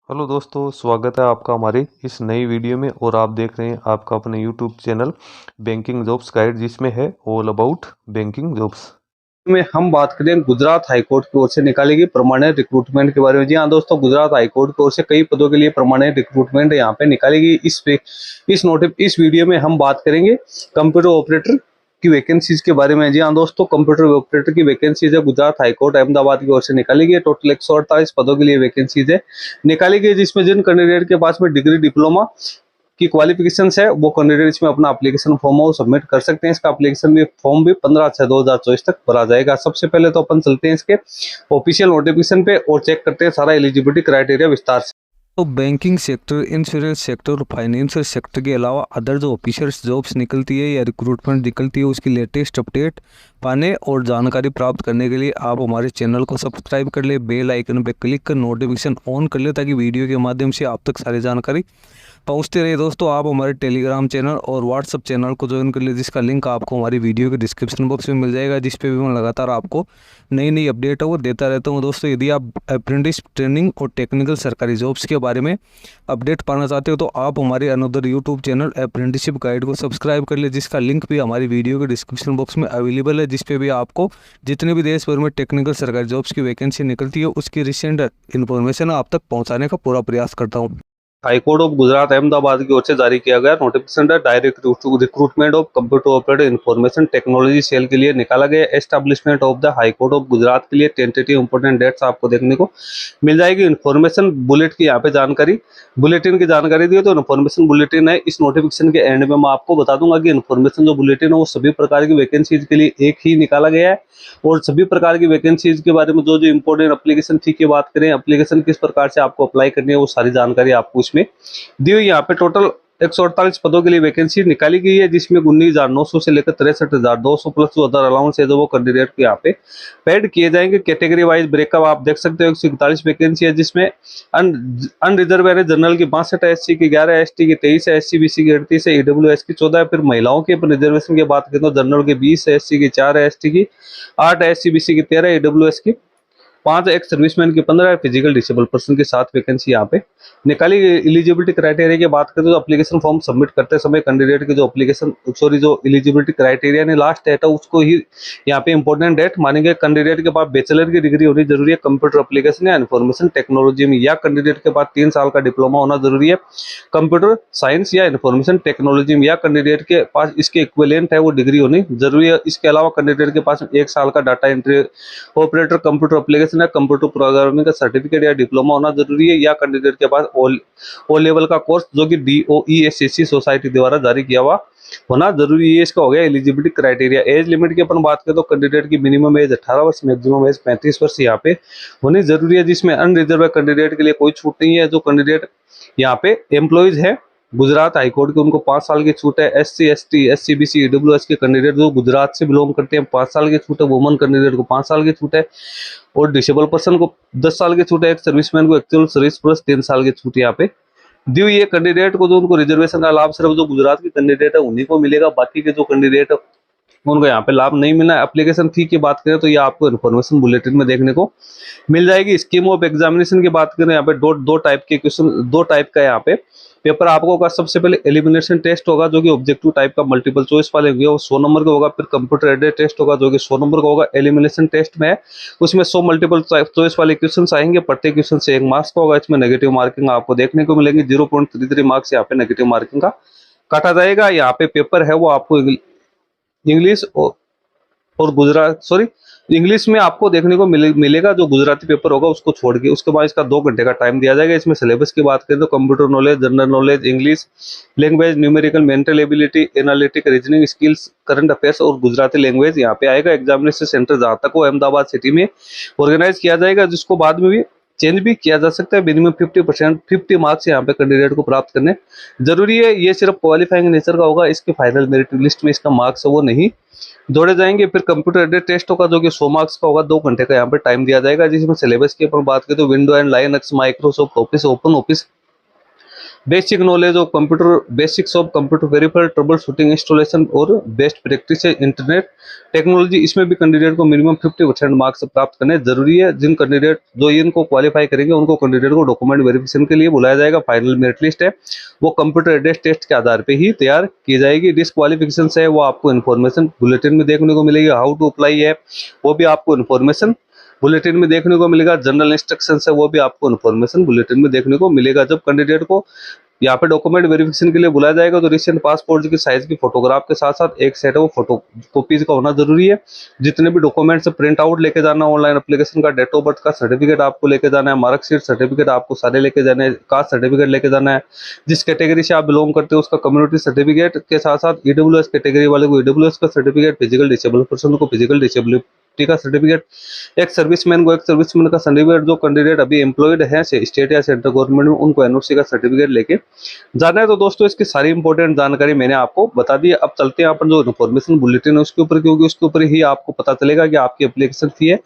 Hello दोस्तों, स्वागत है आपका हमारी इस नई वीडियो में। और आप देख रहे हैं आपका अपने YouTube channel banking jobs guide, जिसमें है ऑल अबाउट बैंकिंग जॉब्स में हम बात करें गुजरात हाईकोर्ट की ओर से निकाली गई परमानेंट रिक्रूटमेंट के बारे में। जी हाँ दोस्तों, गुजरात हाईकोर्ट की ओर से कई पदों के लिए परमानेंट रिक्रूटमेंट यहाँ पे निकाली गई। इस वीडियो में हम बात करेंगे कंप्यूटर ऑपरेटर की वैकेंसीज के बारे में। जी हाँ दोस्तों, कंप्यूटर ऑपरेटर की वैकेंसीज है गुजरात हाईकोर्ट अहमदाबाद की ओर से निकाली गई। टोटल 148 पदों के लिए वैकेंसीज है निकाली गई, जिसमें जिन कैंडिडेट के पास में डिग्री डिप्लोमा की क्वालिफिकेशन है वो कैंडिडेट इसमें अपना एप्लीकेशन फॉर्म वो सबमिट कर सकते हैं। इसका एप्लीकेशन भी फॉर्म भी 15/6/2024 तक भरा जाएगा। सबसे पहले तो अपन चलते हैं इसके ऑफिशियल नोटिफिकेशन पे और चेक करते हैं सारा एलिजिबिलिटी क्राइटेरिया विस्तार से। तो बैंकिंग सेक्टर, इंश्योरेंस सेक्टर और फाइनेंशियल सेक्टर के अलावा अदर जो ऑफिशियल्स जॉब्स निकलती है या रिक्रूटमेंट निकलती है उसकी लेटेस्ट अपडेट पाने और जानकारी प्राप्त करने के लिए आप हमारे चैनल को सब्सक्राइब कर ले, बेल आइकन पे क्लिक कर नोटिफिकेशन ऑन कर ले, ताकि वीडियो के माध्यम से आप तक सारी जानकारी पहुंचते रहे। दोस्तों, आप हमारे टेलीग्राम चैनल और व्हाट्सअप चैनल को ज्वाइन कर ले, जिसका लिंक आपको हमारी वीडियो के डिस्क्रिप्शन बॉक्स में मिल जाएगा, जिस पे भी मैं लगातार आपको नई नई अपडेट है वो देता रहता हूँ। दोस्तों, यदि आप अप्रेंटिस ट्रेनिंग और टेक्निकल सरकारी जॉब्स के बारे में अपडेट पाना चाहते हो तो आप हमारे another YouTube channel apprenticeship guide को सब्सक्राइब कर ले, जिसका लिंक भी हमारी वीडियो के डिस्क्रिप्शन बॉक्स में अवेलेबल है, जिस पे भी आपको जितने भी देश भर में टेक्निकल सरकारी जॉब्स की वैकेंसी निकलती है उसकी रिसेंट इन्फॉर्मेशन आप तक पहुँचाने का पूरा प्रयास करता हूँ। हाईकोर्ट ऑफ गुजरात अहमदाबाद की ओर से जारी किया गया नोटिफिकेशन है direct recruitment of computer operator information technology cell के लिए निकाला गया। Establishment of the high court of Gujarat के लिए टेंटेटिव इंपोर्टेंट डेट्स आपको देखने को मिल जाएगी। इन्फॉर्मेशन बुलेट की यहाँ पे जानकारी, बुलेटिन की जानकारी दी तो इन्फॉर्मेशन बुलेटिन है। इस नोटिफिकेशन के एंड में मैं आपको बता दूंगा कि इन्फॉर्मेशन जो बुलेटिन है वो सभी प्रकार की वैकेंसीज के लिए एक ही निकाला गया है, और सभी प्रकार की वैकेंसीज के बारे में जो जो इंपोर्टेंट एप्लीकेशन फी की बात करें, एप्लीकेशन किस प्रकार से आपको अप्लाई करनी है, वो सारी जानकारी आपको इसमें दी हुई। यहाँ पे टोटल 148 पदों के लिए वैकेंसी निकाली गई है, जिसमें 19,900 से लेकर 63,200 प्लस जो अदर अलाउंस है जो वो कैंडिडेट को यहाँ पे पेड किए जाएंगे। कैटेगरी वाइज ब्रेकअप आप देख सकते हो। 141 वैकेंसी है, जिसमें अनरिजर्व यानी जनरल की 62 है, एससी की 11 है, एसटी की 23 है, एससी बीसी की 38 है, ईडब्ल्यूएस की 14 है। फिर महिलाओं के रिजर्वेशन की बात करें तो जनरल की 20 है, एससी की 4 है, एसटी की 8 है, एससी बीसी की 13 है, ईडब्ल्यूएस की 5, एक सर्विसमैन की 15, फिजिकल डिसेबल पर्सन की 7 वैकेंसी यहाँ पे निकाली गई। एलिजिबिलिटी क्राइटेरिया की बात करें तो एप्लीकेशन फॉर्म सबमिट करते समय कैंडिडेट की जो एलिजिबिलिटी क्राइटेरिया ने लास्ट डेट है उसको ही यहाँ पे इंपॉर्टेंट डेट मानेंगे। कैंडिडेट के पास बैचलर की डिग्री होनी जरूरी है कंप्यूटर एप्लीकेशन या इन्फॉर्मेशन टेक्नोलॉजी में, या कैंडिडेट के पास 3 साल का डिप्लोमा होना जरूरी है कंप्यूटर साइंस या इन्फॉर्मेशन टेक्नोलॉजी में, या कैंडिडेट के पास इसके इक्विवेलेंट है वो डिग्री होनी जरूरी है। इसके अलावा कैंडिडेट के पास 1 साल का data entry operator computer application या कंप्यूटर प्रोग्रामिंग का सर्टिफिकेट या डिप्लोमा होना जरूरी है, या कैंडिडेट के पास ओ लेवल का कोर्स जो कि DOESCC सोसाइटी द्वारा जारी किया हुआ होना जरूरी है। इसका हो गया एलिजिबिलिटी क्राइटेरिया। एज लिमिट की अपन बात करें तो कैंडिडेट की मिनिमम एज 18 वर्ष, मैक्सिमम एज 35 वर्ष यहाँ पे होनी जरूरी है, जिसमें अनरिजर्व कैंडिडेट के लिए कोई छूट नहीं है। जो कैंडिडेट यहाँ पे एम्प्लॉइज है गुजरात हाईकोर्ट के, उनको 5 साल की छूट है। SC ST SC BC EWS के कैंडिडेट जो गुजरात से बिलोंग करते हैं 5 साल की छूट है। वुमन कैंडिडेट को 5 साल की छूट है, और डिसेबल पर्सन को 10 साल की छूट है। एक सर्विसमैन को एक्चुअल सर्विस प्लस 3 साल की छूट यहाँ पे दी हुई है। कैंडिडेट को जो उनको रिजर्वेशन का लाभ सिर्फ जो गुजरात के कैंडिडेट है उन्हीं को मिलेगा, बाकी के जो कैंडिडेट है उनको यहाँ पे लाभ नहीं मिलना है। एप्लीकेशन फी की बात करें तो ये आपको इन्फॉर्मेशन बुलेटिन में देखने को मिल जाएगी। स्कीम ऑफ एग्जामिनेशन की बात करें यहाँ पे दो टाइप के क्वेश्चन, 2 टाइप का यहाँ पे पेपर आपको होगा। सबसे पहले एलिमिनेशन टेस्ट होगा जो कि ऑब्जेक्टिव टाइप का मल्टीपल चॉइस वाले होंगे, वो 100 नंबर का होगा। फिर कंप्यूटर एडेड टेस्ट होगा जो कि 100 नंबर का होगा। एलिमिनेशन टेस्ट में उसमें 100 मल्टीपल चॉइस वाले क्वेश्चन आएंगे, प्रत्येक क्वेश्चन से 1 मार्क्स का होगा। इसमें नेगेटिव मार्किंग आपको देखने को मिलेंगे, 0.33 मार्क्स यहाँ पे नेगेटिव मार्किंग का काटा जाएगा। यहाँ पे पेपर है वो आपको इंग्लिश और इंग्लिश में आपको देखने को मिलेगा। जो गुजराती पेपर होगा उसको छोड़ के उसके बाद इसका 2 घंटे का टाइम दिया जाएगा। इसमें सिलेबस की बात करें तो computer knowledge, general knowledge, English language, numerical, mental ability, analytic, reasoning skills, current affairs और गुजराती लैंग्वेज यहाँ पे आएगा। एग्जामिनेशन सेंटर जहाँ तक वो अहमदाबाद सिटी में ऑर्गेनाइज किया जाएगा, जिसको बाद में भी चेंज भी किया जा सकता है। मिनिमम 50 मार्क्स यहाँ पे कैंडिडेट को प्राप्त करने जरूरी है। ये सिर्फ क्वालिफाइंग नेचर का होगा, इसके फाइनल मेरिट लिस्ट में इसका मार्क्स वो नहीं जोड़े जाएंगे। फिर कंप्यूटर एडेड टेस्ट होगा जो कि 100 मार्क्स का होगा, 2 घंटे का यहाँ पे टाइम दिया जाएगा। जिसमें सिलेबस की अपन बात करें तो window and Linux, Microsoft office, open office basic knowledge of computer, basics of computer verify, trouble shooting, installation और बेस्ट प्रैक्टिस है इंटरनेट टेक्नोलॉजी। इसमें भी कैंडिडेट को मिनिमम 50% मार्क्स प्राप्त करने जरूरी है। जिन कैंडिडेट जो इनको क्वालिफाई करेंगे उनको कैंडिडेट को डॉक्यूमेंट वेरिफिकेशन के लिए बुलाया जाएगा। फाइनल मेरिट लिस्ट है वो कंप्यूटर एडेड टेस्ट के आधार पे ही तैयार की जाएगी। डिस्क्वालिफिकेशन है वो आपको इन्फॉर्मेशन बुलेटिन में देखने को मिलेगी। हाउ टू अप्लाई है वो भी आपको इन्फॉर्मेशन बुलेटिन में देखने को मिलेगा। जनरल इंस्ट्रक्शन है वो भी आपको इन्फॉर्मेशन बुलेटिन में देखने को मिलेगा। जब कैंडिडेट को यहाँ पे डॉक्यूमेंट वेरिफिकेशन के लिए बुलाया जाएगा तो रिसेंट पासपोर्ट की साइज की फोटोग्राफ के साथ साथ एक सेट है वो फोटो कॉपीज का होना जरूरी है। जितने भी डॉक्यूमेंट्स प्रिंट आउट लेके जाना, ऑनलाइन एप्लीकेशन का, डेट ऑफ बर्थ का सर्टिफिकेट आपको लेके जाना है, मार्कशीट सर्टिफिकेट आपको सारे लेके जाने हैं, कास्ट सर्टिफिकेट लेके जाना है, जिस कैटेगरी से आप बिलोंग करते हो उसका कम्युनिटी सर्टिफिकेट के साथ साथ ईडब्ल्यूएस कैटेगरी वाले को ईडब्ल्यूएस का सर्टिफिकेट, फिजिकल डिसेबल पर्सन को फिजिकल डिसेबिलिटी का सर्टिफिकेट, एक सर्विसमैन को एक सर्विसमैन का सर्टिफिकेट, जो कैंडिडेट अभी एम्प्लॉयड है स्टेट या सेंट्रल गवर्नमेंट में उनको एनओसी का सर्टिफिकेट लेके जाना है। तो दोस्तों इसकी सारी इंपॉर्टेंट जानकारी मैंने आपको बता दी है। अब चलते हैं अपन जो इन्फॉर्मेशन बुलेटिन है उसके ऊपर, क्योंकि उसके ऊपर ही आपको पता चलेगा कि आपकी एप्लीकेशन फी है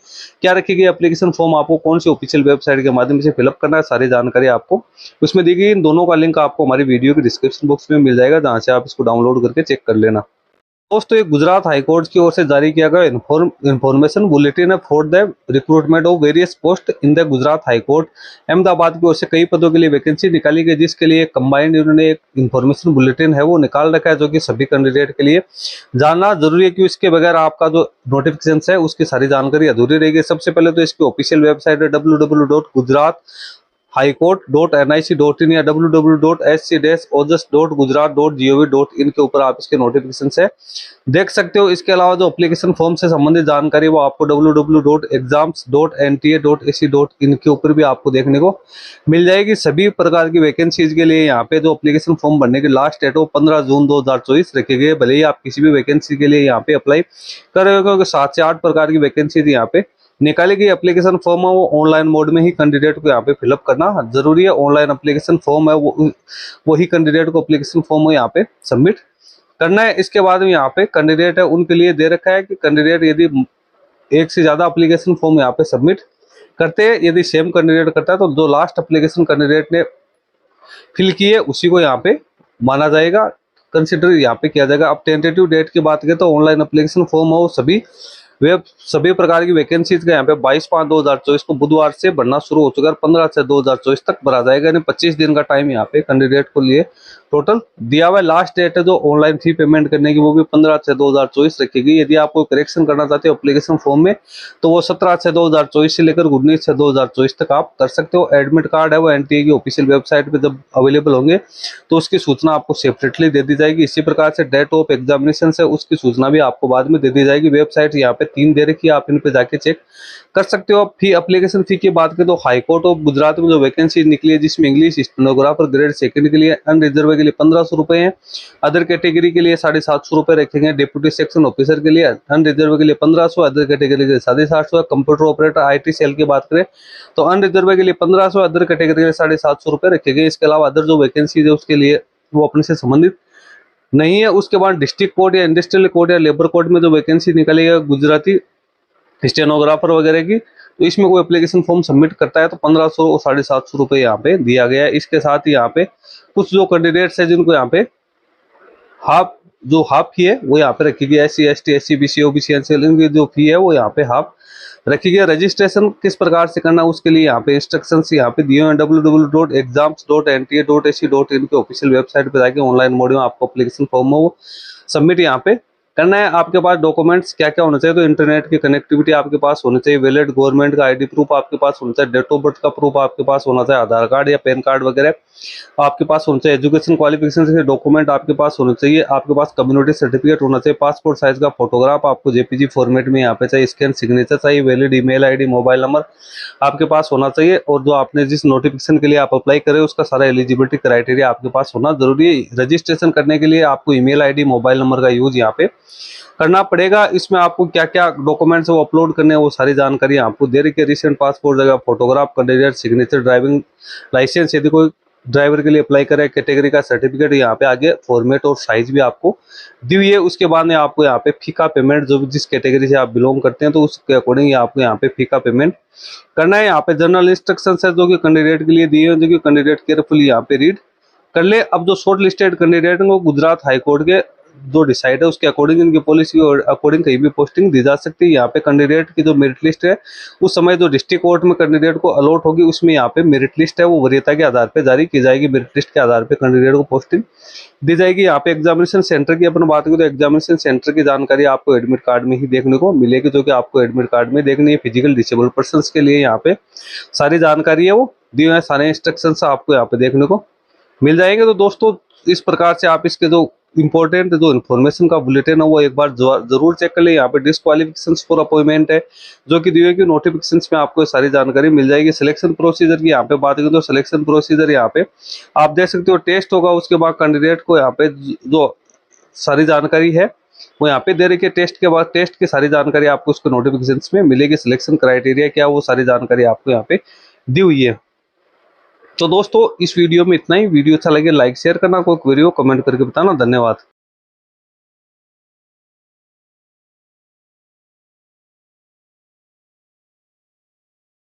क्या रखी गई, एप्लीकेशन फॉर्म आपको कौन सी ऑफिशियल वेबसाइट के माध्यम से फिलअप करना है, सारी जानकारी आपको उसमें दी गई। इन दोनों का लिंक आपको हमारी वीडियो के डिस्क्रिप्शन बॉक्स में मिल जाएगा, जहां से आप इसको डाउनलोड करके चेक कर लेना। दोस्तों ये गुजरात हाईकोर्ट की ओर से जारी किया गया इन्फॉर्मेशन बुलेटिन है for the recruitment of various post in the Gujarat high court. Ahmedabad की ओर से कई पदों के लिए वैकेंसी निकाली गई, जिसके लिए कंबाइंड इन्होंने एक इन्फॉर्मेशन बुलेटिन है वो निकाल रखा है, जो कि सभी कैंडिडेट के लिए जानना जरूरी है, कि इसके बगैर आपका जो नोटिफिकेशन है उसकी सारी जानकारी अधूरी रहेगी। सबसे पहले तो इसकी ऑफिशियल वेबसाइट है www.gujarat highcourt.nic.in या www.sc-ojas.gujarat.gov.in के ऊपर आप इसके नोटिफिकेशन से देख सकते हो। इसके अलावा जो एप्लीकेशन फॉर्म से संबंधित जानकारी वो आपको www.exams.nta.ac.in के ऊपर भी आपको देखने को मिल जाएगी। सभी प्रकार की वैकेंसीज के लिए यहाँ पे जो एप्लीकेशन फॉर्म भरने की लास्ट डेट वो 15 जून 2024 रखी गई है। भले ही आप किसी भी वैकेंसी के लिए यहाँ पे अप्लाई कर रहे हो, क्योंकि 7 से 8 प्रकार की वैकेंसीज यहाँ पे निकाली गई। एप्लीकेशन फॉर्म है वो ऑनलाइन मोड में ही कैंडिडेट को यहाँ पे फिलअप करना जरूरी है। ऑनलाइन एप्लीकेशन फॉर्म है वो ही कैंडिडेट को एप्लीकेशन फॉर्म यहाँ पे सबमिट करना है। इसके बाद में यहाँ पे कैंडिडेट है उनके लिए दे रखा है कि कैंडिडेट यदि एक से ज्यादा एप्लीकेशन फॉर्म यहाँ पे सबमिट करते हैं, यदि सेम कैंडिडेट करता है तो जो लास्ट एप्लीकेशन कैंडिडेट ने फिल की है उसी को यहाँ पे माना जाएगा, कंसिडर यहाँ पे किया जाएगा। अब टेंटेटिव डेट की बात करें तो ऑनलाइन एप्लीकेशन फॉर्म हो सभी प्रकार की वैकेंसीज का यहाँ पे 22/5/2024 को बुधवार से भरना शुरू हो चुका है। 15 से 2024 तक भरा जाएगा, यानी 25 दिन का टाइम यहाँ पे कैंडिडेट को लिए टोटल दिया हुआ है। लास्ट डेट है जो ऑनलाइन फी पेमेंट करने की वो भी 15 से 2024 रखी गई। यदि आप कोई करेक्शन करना चाहते हो एप्लीकेशन फॉर्म में तो वो 17 से 2024 से लेकर 19 से 2024 तक आप कर सकते हो। एडमिट कार्ड है वो एनटीए की ऑफिशियल वेबसाइट पे जब अवेलेबल होंगे तो उसकी सूचना आपको सेपरेटली दे दी जाएगी। इसी प्रकार से डेट ऑफ एग्जामिनेशन है उसकी सूचना भी आपको बाद में दे दी जाएगी। वेबसाइट यहाँ पे 3 दे रखी है, आप इन पे जाके चेक कर सकते हो। फी एप्लीकेशन फी की बात करें तो हाईकोर्ट ऑफ गुजरात में जो वैकेंसी निकली है जिसमें इंग्लिश स्टेनोग्राफर ग्रेड 2 के लिए अनरिजर्व के लिए 1500 रुपए है, अदर कैटेगरी के लिए 750 रुपए रखेंगे, डिप्यूटी सेक्शन ऑफिसर के लिए अनरिजर्व के लिए 1500, अदर कैटेगरी के लिए 750, कंप्यूटर ऑपरेटर आईटी सेल की बात करें तो अनरिजर्व के लिए 1500, अदर कैटेगरी के लिए 750 रुपए रखे गए। इसके अलावा अदर जो वैकेंसी है उसके लिए वो अपने से संबंधित नहीं है। उसके बाद डिस्ट्रिक्ट कोर्ट या इंडस्ट्रियल कोर्ट या लेबर कोर्ट में जो वैकेंसी निकली है गुजराती स्टेनोग्राफर वगैरह की, तो इसमें कोई एप्लीकेशन फॉर्म सबमिट करता है तो 1500 और 750 रुपए यहाँ पे दिया गया है। इसके साथ ही यहाँ पे कुछ जो कैंडिडेट्स है जिनको यहाँ पे हाफ फी है वो यहाँ पे रखी गई है। SC ST SC BC OBC NCL इनकी जो फी है वो यहाँ पे हाफ रखी गई है। रजिस्ट्रेशन किस प्रकार से करना उसके लिए यहाँ पे इंस्ट्रक्शंस यहाँ पे दिए हुए हैं। www.exams.nta.ac.in के ऑफिशियल वेबसाइट पे जाके ऑनलाइन मोड में आपको एप्लीकेशन फॉर्म वो सबमिट यहाँ पे करना है। आपके पास डॉक्यूमेंट्स क्या क्या होने चाहिए तो इंटरनेट की कनेक्टिविटी आपके पास होनी चाहिए, वैलिड गवर्नमेंट का आईडी प्रूफ आपके पास होना चाहिए, डेट ऑफ बर्थ का प्रूफ आपके पास होना चाहिए, आधार कार्ड या पैन कार्ड वगैरह आपके पास होना चाहिए, एजुकेशन क्वालिफिकेशन से डॉक्यूमेंट आपके पास होने चाहिए, आपके पास कम्युनिटी सर्टिफिकेट होना चाहिए, पासपोर्ट साइज का फोटोग्राफ आपको जेपीजी फॉर्मेट में यहाँ पे चाहिए, स्कैन सिग्नेचर चाहिए, valid email ID mobile number आपके पास होना चाहिए, और जो आपने जिस नोटिफिकेशन के लिए आप अप्लाई करें उसका सारा एलिजिबिलिटी क्राइटेरिया आपके पास होना जरूरी है। रजिस्ट्रेशन करने के लिए आपको ईमेल आईडी मोबाइल नंबर का यूज यहाँ पे करना पड़ेगा। इसमें आपको क्या क्या डॉक्यूमेंट्स वो अपलोड करने हैं वो सारी जानकारी आपको दे रही है। रिसेंट पासपोर्ट जगह photograph, candidate signature, driving licence यदि कोई ड्राइवर के लिए अप्लाई करे, कैटेगरी का सर्टिफिकेट, यहाँ पे आगे फॉर्मेट और साइज भी आपको दी हुई है। उसके बाद में आपको यहाँ पे फी का पेमेंट जो जिस कैटेगरी से आप बिलोंग करते हैं तो उसके अकॉर्डिंग आपको यहाँ पे फी का पेमेंट करना है। यहाँ पे जनरल इंस्ट्रक्शन है जो कि कैंडिडेट के लिए दिए हैं, जो कि कैंडिडेट केयरफुली यहाँ पे रीड कर ले। अब जो शॉर्ट लिस्टेड कैंडिडेट हैं वो गुजरात हाई कोर्ट के जो डिसाइड है उसके अकॉर्डिंग, इनकी पॉलिसी और अकॉर्डिंग कहीं भी पोस्टिंग दी जा सकती है। यहाँ पे कैंडिडेट की जो मेरिट लिस्ट है उस समय जो डिस्ट्रिक्ट कोर्ट में कैंडिडेट को अलॉट होगी उसमें यहाँ पे मेरिट लिस्ट है वो वरीयता के आधार पे जारी की जाएगी। मेरिट लिस्ट के आधार पे कैंडिडेट को पोस्टिंग दी जाएगी। यहाँ पे एग्जामिनेशन सेंटर की अपन बात करें तो एग्जामिनेशन सेंटर की जानकारी आपको एडमिट कार्ड में ही देखने को मिलेगी, जो कि आपको एडमिट कार्ड में देखनी है। फिजिकल डिसेबल पर्सन के लिए यहाँ पे सारी जानकारी है वो दी हुई है, सारे इंस्ट्रक्शन आपको यहाँ पे देखने को मिल जाएंगे। तो दोस्तों इस प्रकार से आप इसके जो इंपॉर्टेंट जो इन्फॉर्मेशन का बुलेटिन है वो एक बार जरूर चेक कर ले। यहाँ पे डिस्क्वालिफिकेशन फॉर अपॉइंटमेंट है जो कि दिए गए नोटिफिकेशन में आपको सारी जानकारी मिल जाएगी। सिलेक्शन प्रोसीजर की यहाँ पे बात करें तो सिलेक्शन प्रोसीजर यहाँ पे आप देख सकते हो, टेस्ट होगा, उसके बाद कैंडिडेट को यहाँ पे जो सारी जानकारी है वो यहाँ पे दे रखी है। टेस्ट के बाद टेस्ट की सारी जानकारी आपको उसके नोटिफिकेशन में मिलेगी। सिलेक्शन क्राइटेरिया क्या वो सारी जानकारी आपको यहाँ पे दी हुई है। तो दोस्तों इस वीडियो में इतना ही। वीडियो अच्छा लगे लाइक शेयर करना, कोई क्वेरी हो कमेंट करके बताना। धन्यवाद।